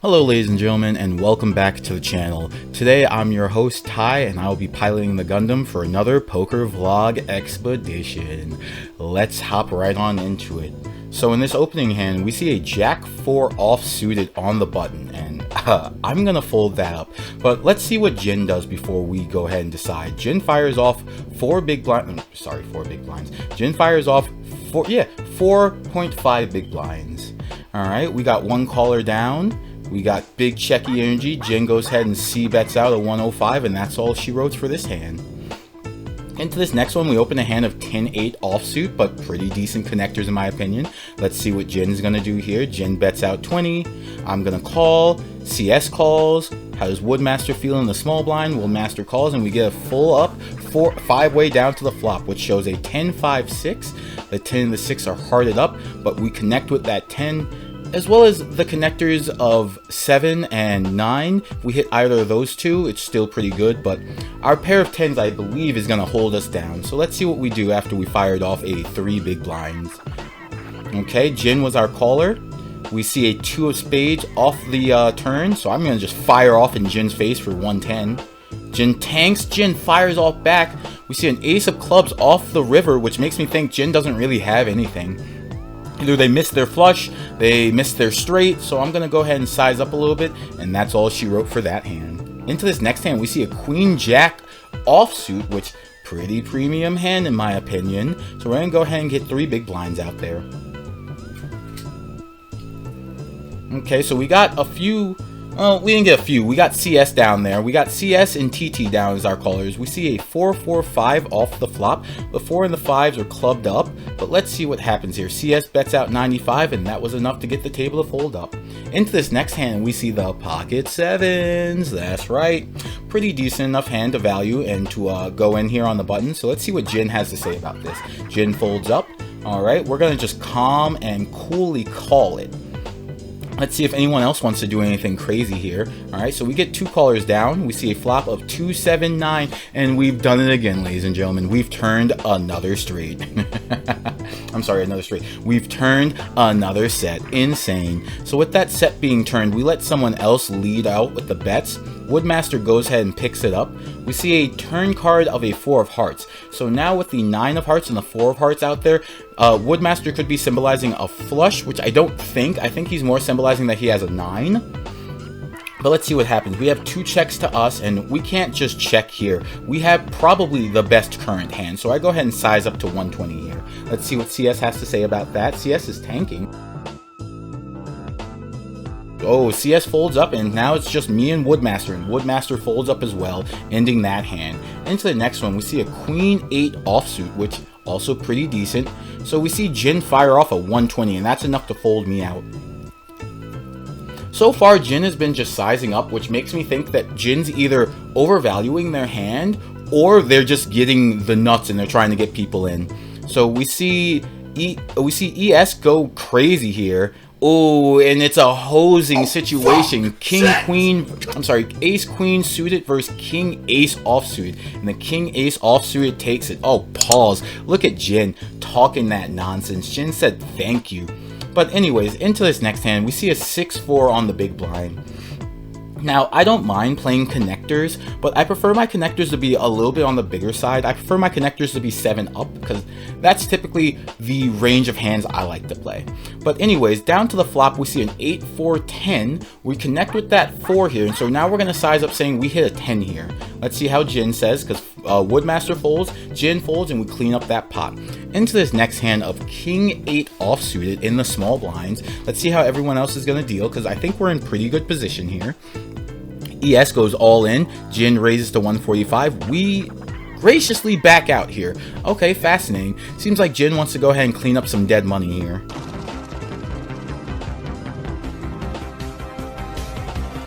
Hello ladies and gentlemen, and welcome back to the channel. Today I'm your host Ty, and I'll be piloting the Gundam for another poker vlog expedition. Let's hop right on into it. So in this opening hand, we see a Jack 4 off suited on the button, and I'm gonna fold that up. But let's see what Jin does before we go ahead and decide. Jin fires off 4 big blinds. Jin fires off 4.5 big blinds. Alright, we got one caller down. We got big checky energy. Jin goes ahead and C-bets out a 105, and that's all she wrote for this hand. Into this next one, we open a hand of 10-8 offsuit, but pretty decent connectors in my opinion. Let's see what Jin's gonna do here. Jin bets out 20. I'm gonna call. CS calls. How does Woodmaster feel in the small blind? Woodmaster calls, and we get a full up 5-way down to the flop, which shows a 10-5-6. The 10 and the 6 are hearted up, but we connect with that 10. As well as the connectors of 7 and 9. If we hit either of those two, it's still pretty good, but our pair of 10s, I believe, is going to hold us down. So let's see what we do after we fired off a 3 big blinds. Okay, Jin was our caller. We see a 2 of spades off the turn, so I'm going to just fire off in Jin's face for 110. Jin tanks, Jin fires off back. We see an ace of clubs off the river, which makes me think Jin doesn't really have anything. Either they missed their flush, they missed their straight, so I'm going to go ahead and size up a little bit, and that's all she wrote for that hand. Into this next hand, we see a Queen Jack offsuit, which pretty premium hand in my opinion. So we're going to go ahead and get 3 big blinds out there. Okay, so we got a few. We didn't get a few. We got CS down there. We got CS and TT down as our callers. We see a 4-4-5 off the flop. The 4 and the 5s are clubbed up, but let's see what happens here. CS bets out 95, and that was enough to get the table to fold up. Into this next hand, we see the pocket 7s. That's right. Pretty decent enough hand to value and to go in here on the button. So let's see what Jin has to say about this. Jin folds up. All right, we're going to just calm and coolly call it. Let's see if anyone else wants to do anything crazy here. Alright, so we get 2 callers down. We see a flop of 2-7-9, and we've done it again, ladies and gentlemen. We've turned another straight. I'm sorry, another straight. We've turned another set. Insane. So with that set being turned, we let someone else lead out with the bets. Woodmaster goes ahead and picks it up. We see a turn card of a 4 of hearts. So now with the 9 of hearts and the 4 of hearts out there, Woodmaster could be symbolizing a flush, which I don't think. I think he's more symbolizing that he has a 9. But let's see what happens. We have 2 checks to us, and we can't just check here. We have probably the best current hand. So I go ahead and size up to 120 here. Let's see what CS has to say about that. CS is tanking. Oh, CS folds up, and now it's just me and Woodmaster, and Woodmaster folds up as well, ending that hand. Into the next one, we see a Queen 8 offsuit, which also pretty decent. So we see Jin fire off a 120, and that's enough to fold me out. So far, Jin has been just sizing up, which makes me think that Jin's either overvaluing their hand, or they're just getting the nuts and they're trying to get people in. So we see ES go crazy here. Oh, and it's a hosing situation. Ace Queen suited versus King Ace offsuited, and the King Ace offsuited takes it. Oh, pause. Look at Jin talking that nonsense. Jin said thank you. But anyways, into this next hand, we see a 6-4 on the big blind. Now, I don't mind playing connectors, but I prefer my connectors to be a little bit on the bigger side. I prefer my connectors to be 7 up, because that's typically the range of hands I like to play. But anyways, down to the flop, we see an 8-4-10. We connect with that 4 here, and so now we're going to size up saying we hit a 10 here. Let's see how Jin says, because Woodmaster folds, Jin folds, and we clean up that pot. Into this next hand of King 8 offsuited in the small blinds. Let's see how everyone else is going to deal, because I think we're in pretty good position here. ES goes all in. Jin raises to 145. We graciously back out here. Okay, fascinating. Seems like Jin wants to go ahead and clean up some dead money here.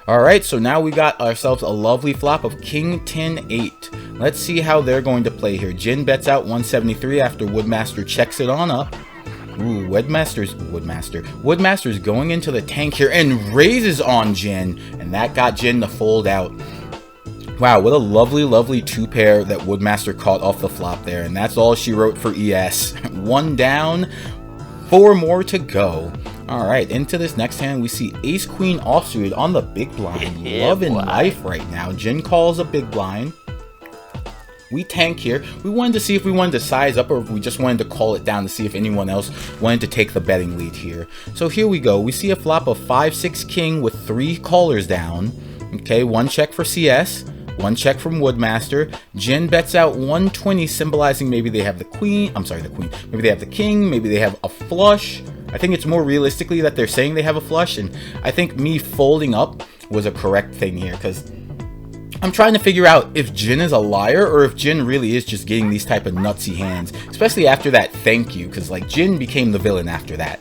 Alright, so now we got ourselves a lovely flop of King 10-8. Let's see how they're going to play here. Jin bets out 173 after Woodmaster checks it on up. Ooh, Woodmaster's going into the tank here and raises on Jin, and that got Jin to fold out. Wow, what a lovely, lovely 2-pair that Woodmaster caught off the flop there, and that's all she wrote for ES. 1 down, 4 more to go. Alright, into this next hand, we see ace queen offsuit on the big blind. Loving life right now. Jin calls a big blind. We tank here. We wanted to see if we wanted to size up or if we just wanted to call it down to see if anyone else wanted to take the betting lead here. So here we go. We see a flop of 5-6 king with 3 callers down. Okay, 1 check for CS, 1 check from Woodmaster. Jin bets out 120, symbolizing maybe they have the queen. I'm sorry, the queen. Maybe they have the king. Maybe they have a flush. I think it's more realistically that they're saying they have a flush, and I think me folding up was a correct thing here because I'm trying to figure out if Jin is a liar or if Jin really is just getting these type of nutsy hands, especially after that thank you, because like Jin became the villain after that.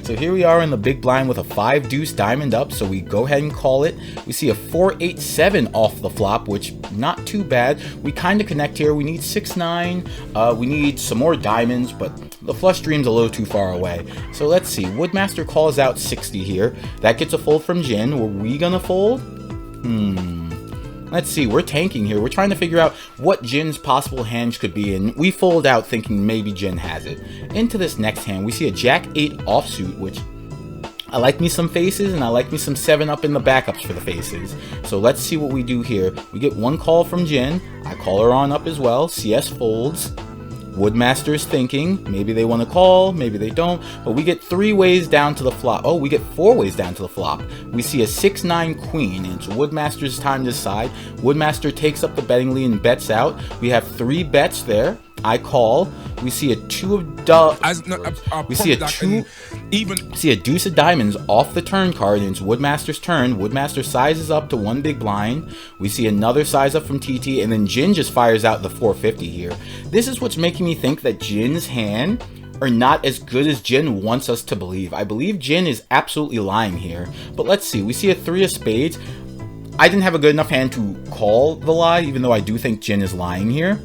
So here we are in the big blind with a 5 deuce diamond up, so we go ahead and call it. We see a 4-8-7 off the flop, which not too bad. We kind of connect here. We need 6-9. We need some more diamonds, but the flush dream's a little too far away. So let's see. Woodmaster calls out 60 here. That gets a fold from Jin. Were we gonna fold? Let's see, we're tanking here. We're trying to figure out what Jin's possible hands could be, and we fold out thinking maybe Jin has it. Into this next hand, we see a Jack-8 offsuit, which I like me some faces, and I like me some 7-up in the backups for the faces. So let's see what we do here. We get 1 call from Jin. I call her on up as well. CS folds. Woodmaster's thinking, maybe they want to call, maybe they don't, but we get 3 ways down to the flop. Oh, we get 4 ways down to the flop. We see a 6-9 queen, and it's Woodmaster's time to decide. Woodmaster takes up the betting lead and bets out. We have 3 bets there. I call. We see a 2 of we see a deuce of diamonds off the turn card, and it's Woodmaster's turn. Woodmaster sizes up to 1 big blind. We see another size up from TT, and then Jin just fires out the 450 here. This is what's making me think that Jin's hand are not as good as Jin wants us to believe. I believe Jin is absolutely lying here. But let's see. We see a 3 of spades. I didn't have a good enough hand to call the lie, even though I do think Jin is lying here.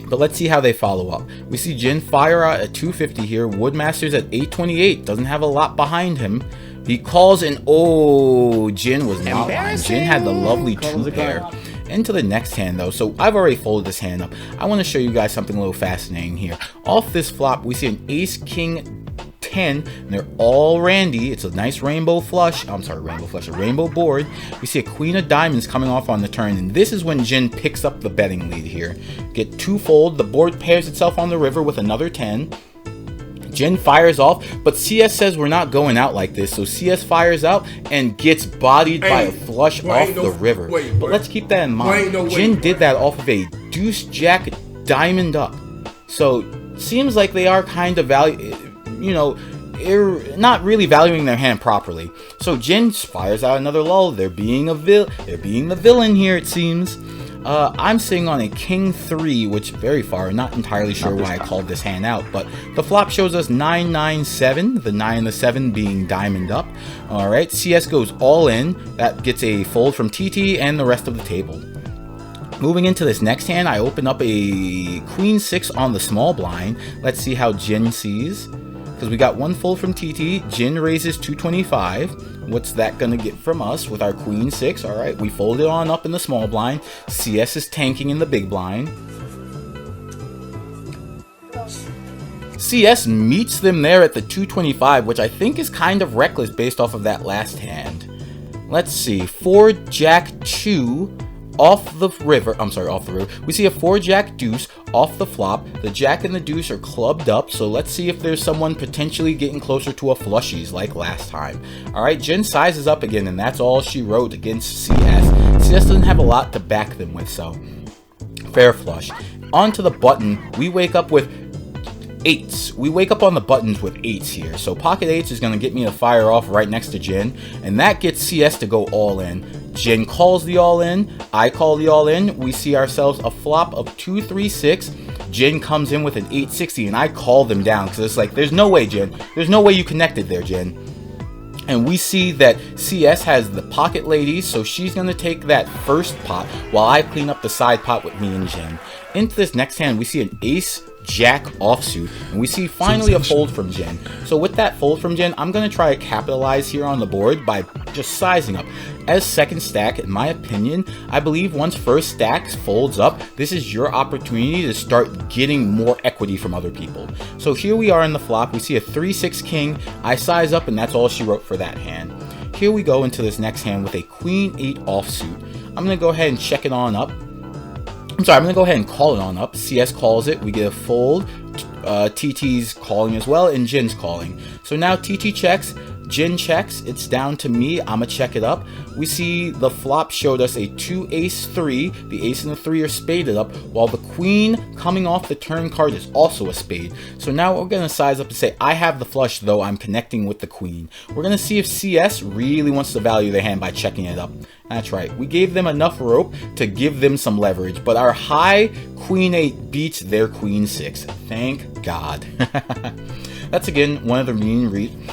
But let's see how they follow up. We see Jin fire out at 250 here. Woodmaster's at 828. Doesn't have a lot behind him. He calls and oh, Jin was not lying. Jin had the lovely 2 there. Into the next hand though. So I've already folded this hand up. I want to show you guys something a little fascinating here. Off this flop, we see an ace king 10, and they're all randy. It's a nice rainbow flush. I'm sorry, rainbow flush, a rainbow board. We see a queen of diamonds coming off on the turn, and this is when Jin picks up the betting lead here. Get 2 fold. The board pairs itself on the river with another 10. Jin fires off, but CS says we're not going out like this, so CS fires out and gets bodied by a flush off the river. But let's keep that in mind. Jin did that off of a deuce jack diamond up. So seems like they are kind of not really valuing their hand properly. So Jin fires out another lull. They're being the villain here, it seems. I'm sitting on a king 3, which very far. Not entirely sure why I called this hand out, but the flop shows us 9-9-7. The 9 and the 7 being diamond up. All right, CS goes all in. That gets a fold from TT and the rest of the table. Moving into this next hand, I open up a queen 6 on the small blind. Let's see how Jin sees. Because we got 1 fold from TT. Jin raises 225. What's that gonna get from us with our queen 6? All right, we fold it on up in the small blind. CS is tanking in the big blind. CS meets them there at the 225, which I think is kind of reckless based off of that last hand. Let's see, 4 jack 2 off the river. We see a 4 jack deuce off the flop. The jack and the deuce are clubbed up, so let's see if there's someone potentially getting closer to a flushies like last time. Alright, Jin sizes up again, and that's all she wrote against CS. CS doesn't have a lot to back them with, so fair flush. Onto the button, we wake up with 8s. We wake up on the buttons with 8s here, so pocket 8s is going to get me to fire off right next to Jin, and that gets CS to go all in. Jin calls the all in, I call the all in. We see ourselves a flop of 2-3-6. Jin comes in with an 860, and I call them down because it's like, there's no way, Jin. There's no way you connected there, Jin. And we see that CS has the pocket ladies, so she's going to take that first pot while I clean up the side pot with me and Jin. Into this next hand, we see an ace Jack offsuit, and we see finally a fold from Jin. So with that fold from Jin, I'm going to try to capitalize here on the board by just sizing up. As second stack, in my opinion, I believe once first stack folds up, this is your opportunity to start getting more equity from other people. So here we are in the flop, we see a 3-6 king, I size up, and that's all she wrote for that hand. Here we go into this next hand with a Queen 8 offsuit. I'm going to go ahead and check it on up. I'm going to go ahead and call it on up. CS calls it, we get a fold, TT's calling as well, and Jin's calling. So now TT checks, Jin checks, it's down to me, I'ma check it up. We see the flop showed us a 2 ace 3, the ace and the 3 are spaded up, while the queen coming off the turn card is also a spade. So now we're gonna size up and say, I have the flush though I'm connecting with the queen. We're gonna see if CS really wants to value their hand by checking it up. That's right, we gave them enough rope to give them some leverage, but our high Queen 8 beats their Queen 6. Thank God. That's again one of the main reasons.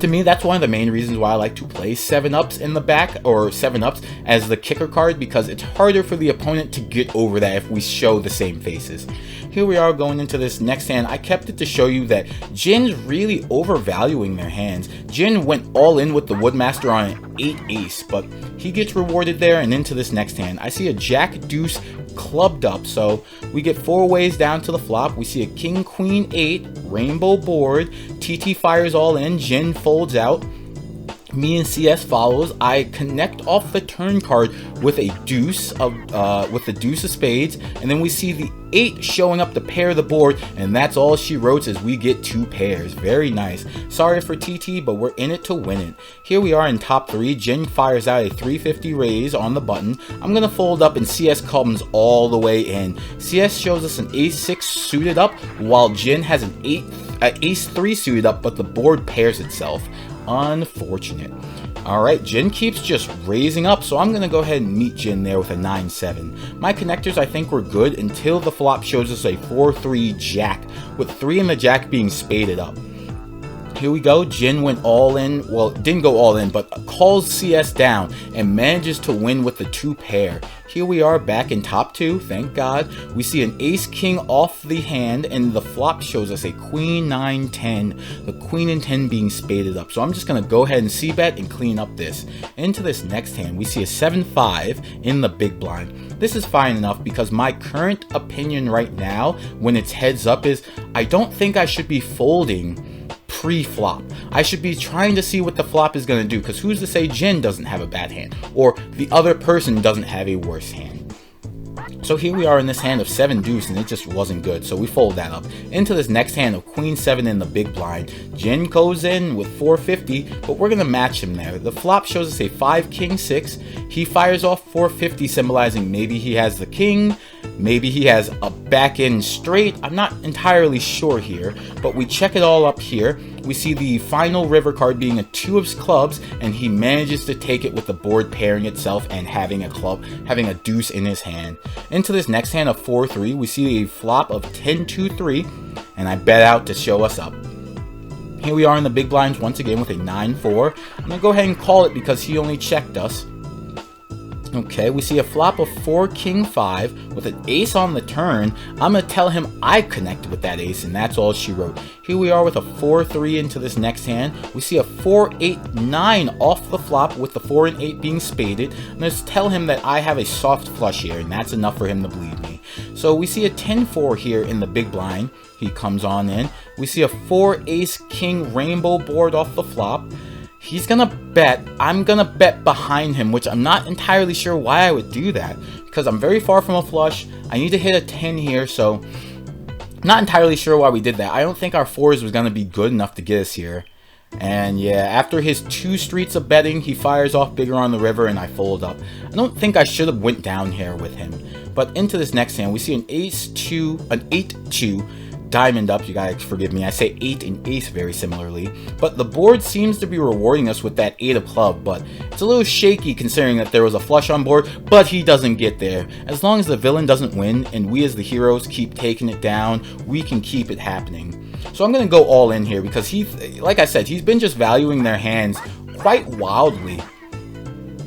To me, that's one of the main reasons why I like to play 7-ups in the back, or 7-ups as the kicker card, because it's harder for the opponent to get over that if we show the same faces. Here we are going into this next hand. I kept it to show you that Jin's really overvaluing their hands. Jin went all in with the Woodmaster on an 8 ace, but he gets rewarded there. And into this next hand, I see a Jack Deuce clubbed up, so we get 4 ways down to the flop. We see a King Queen 8 rainbow board. TT fires all in, Jin folds out, me and CS follows. I connect off the turn card with a deuce of with the deuce of spades, and then we see the 8 showing up to pair the board, and that's all she wrote as we get 2 pairs. Very nice. Sorry for TT, but we're in it to win it. Here we are in top 3. Jin fires out a 350 raise on the button. I'm gonna fold up, and CS comes all the way in. CS shows us an ace 6 suited up, while Jin has an ace 3 suited up, but the board pairs itself. Unfortunate. Alright, Jin keeps just raising up, so I'm going to go ahead and meet Jin there with a 9-7. My connectors I think were good until the flop shows us a 4-3 jack, with 3 in the jack being spaded up. Here we go, Jin went all in, well, didn't go all in, but calls CS down and manages to win with the 2 pair. Here we are back in top 2, thank God. We see an ace king off the hand, and the flop shows us a queen 9-10, the queen and 10 being spaded up. So I'm just going to go ahead and c-bet and clean up this. Into this next hand, we see a 7-5 in the big blind. This is fine enough because my current opinion right now, when it's heads up, is I don't think I should be folding pre-flop. I should be trying to see what the flop is going to do, because who's to say Jin doesn't have a bad hand, or the other person doesn't have a worse hand. So here we are in this hand of 7 deuce, and it just wasn't good, so we fold that up. Into this next hand of queen 7 in the big blind. Jin goes in with 450, but we're going to match him there. The flop shows us a 5 king 6. He fires off 450, symbolizing maybe he has the king, maybe he has a back end straight. I'm not entirely sure here, but we check it all up here. We see the final river card being a 2 of clubs, and he manages to take it with the board pairing itself and having a deuce in his hand. Into this next hand of 4-3, we see a flop of 10-2-3, and I bet out to show us up. Here we are in the big blinds once again with a 9-4. I'm gonna go ahead and call it because he only checked us. Okay, we see a flop of 4 king 5 with an ace on the turn. I'm going to tell him I connected with that ace, and that's all she wrote. Here we are with a 4-3 into this next hand. We see a 4-8-9 off the flop with the 4 and 8 being spaded. I'm going to tell him that I have a soft flush here, and that's enough for him to believe me. So we see a 10-4 here in the big blind. He comes on in. We see a 4 ace king rainbow board off the flop. He's gonna bet. I'm gonna bet behind him, which I'm not entirely sure why I would do that, because I'm very far from a flush. I need to hit a 10 here, so not entirely sure why we did that. I don't think our 4s was gonna be good enough to get us here. And yeah, after his 2 streets of betting, he fires off bigger on the river, and I fold up. I don't think I should have went down here with him. But into this next hand, we see an ace 2, an 8-2. Diamond up, you guys forgive me, I say 8 and ace very similarly, but the board seems to be rewarding us with that 8 of club, but it's a little shaky considering that there was a flush on board, but he doesn't get there. As long as the villain doesn't win and we as the heroes keep taking it down, we can keep it happening. So I'm going to go all in here because like I said, he's been just valuing their hands quite wildly.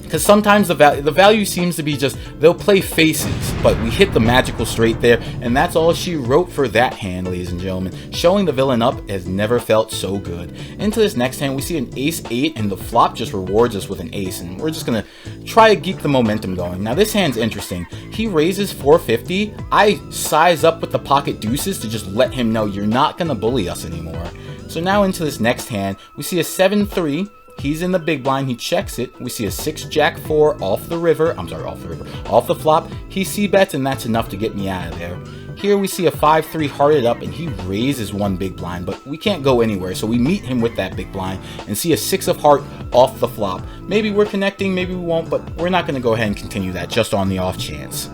because sometimes the value seems to be just they'll play faces, but we hit the magical straight there, and that's all she wrote for that hand, ladies and gentlemen. Showing the villain up has never felt so good. Into this next hand, we see an ace-8, and the flop just rewards us with an ace, and we're just gonna try to keep the momentum going. Now this hand's interesting. He raises 450. I size up with the pocket deuces to just let him know you're not gonna bully us anymore. So now into this next hand, we see a 7-3. He's in the big blind, he checks it. We see a 6-Jack-4 off the river. I'm sorry, off the flop. He c-bets, and that's enough to get me out of there. Here we see a 5-3 hearted up, and he raises one big blind, but we can't go anywhere, so we meet him with that big blind and see a 6 of heart off the flop. Maybe we're connecting, maybe we won't, but we're not going to go ahead and continue that just on the off chance.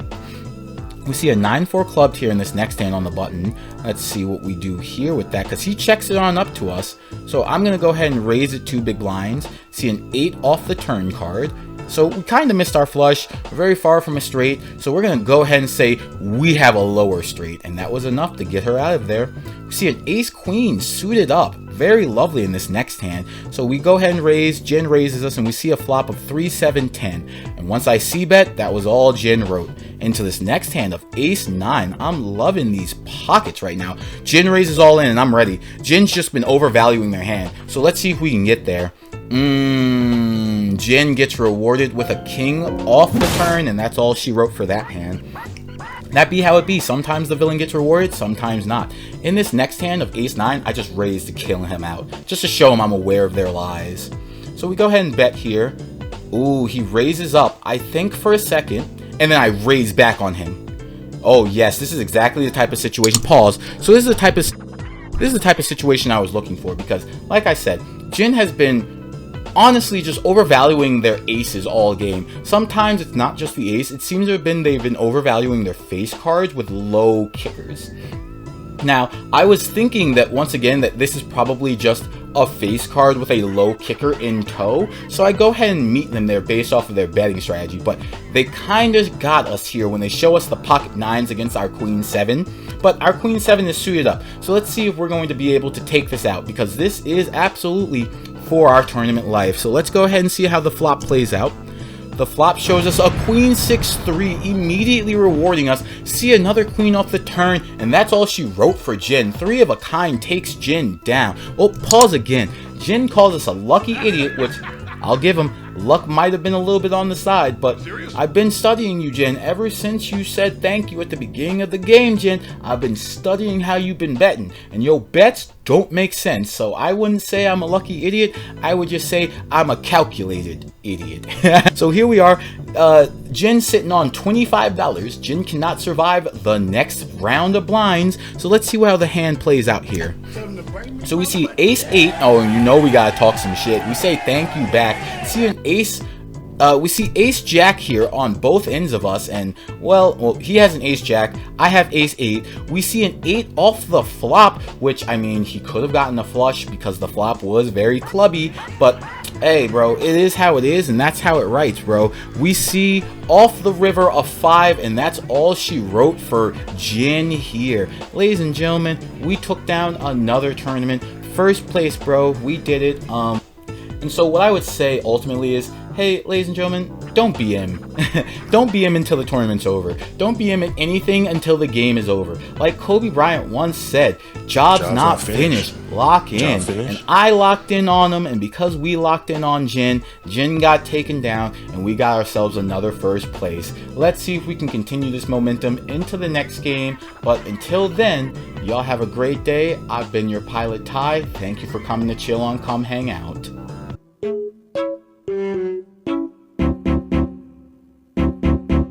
We see a 9-4 clubbed here in this next hand on the button. Let's see what we do here with that, because he checks it on up to us. So I'm going to go ahead and raise it 2 big blinds. See an 8 off the turn card. So we kind of missed our flush. We're very far from a straight. So we're going to go ahead and say we have a lower straight. And that was enough to get her out of there. We see an ace-queen suited up. Very lovely in this next hand. So we go ahead and raise. Jen raises us, and we see a flop of 3-7-10. And once I c-bet, that was all Jen wrote. Into this next hand of ace-9. I'm loving these pockets right now. Jen raises all in, and I'm ready. Jen's just been overvaluing their hand. So let's see if we can get there. Jen gets rewarded with a king off the turn, and that's all she wrote for that hand. That be how it be. Sometimes the villain gets rewarded, sometimes not. In this next hand of ace-9, I just raised to kill him out, just to show him I'm aware of their lies. So we go ahead and bet here. Ooh, he raises up, I think for a second, and then I raise back on him. Oh yes, this is exactly the type of situation. Pause. So this is the type of situation I was looking for, because like I said, Jin has been honestly just overvaluing their aces all game. Sometimes it's not just the ace, it seems to have been they've been overvaluing their face cards with low kickers. Now, I was thinking that once again that this is probably just a face card with a low kicker in tow, so I go ahead and meet them there based off of their betting strategy, but they kind of got us here when they show us the pocket 9s against our queen 7, but our queen 7 is suited up. So let's see if we're going to be able to take this out, because this is absolutely for our tournament life. So let's go ahead and see how the flop plays out. The flop shows us a queen 6-3, immediately rewarding us. See another queen off the turn, and that's all she wrote for Jin. 3 of a kind takes Jin down. Oh, pause again. Jin calls us a lucky idiot, which I'll give him. Luck might have been a little bit on the side, but I've been studying you, Jin. Ever since you said thank you at the beginning of the game, Jin, I've been studying how you've been betting, and your bets don't make sense. So I wouldn't say I'm a lucky idiot. I would just say I'm a calculated idiot. So here we are. Jin sitting on $25. Jin cannot survive the next round of blinds. So let's see how the hand plays out here. So we see ace-8. Oh, and you know we gotta talk some shit. We say thank you back. See an ace. We see ace-jack here on both ends of us, and well, he has an ace-jack, I have ace-8. We see an 8 off the flop, which, I mean, he could have gotten a flush because the flop was very clubby, but hey, bro, it is how it is, and that's how it writes, bro. We see off the river a 5, and that's all she wrote for Jin here. Ladies and gentlemen, we took down another tournament. First place, bro. We did it. And so what I would say ultimately is, hey, ladies and gentlemen, don't BM. Don't BM until the tournament's over. Don't BM at anything until the game is over. Like Kobe Bryant once said, job's not finished. Lock in. And I locked in on him, and because we locked in on Jin, Jin got taken down, and we got ourselves another first place. Let's see if we can continue this momentum into the next game. But until then, y'all have a great day. I've been your pilot, Ty. Thank you for coming to chill on Come Hang Out.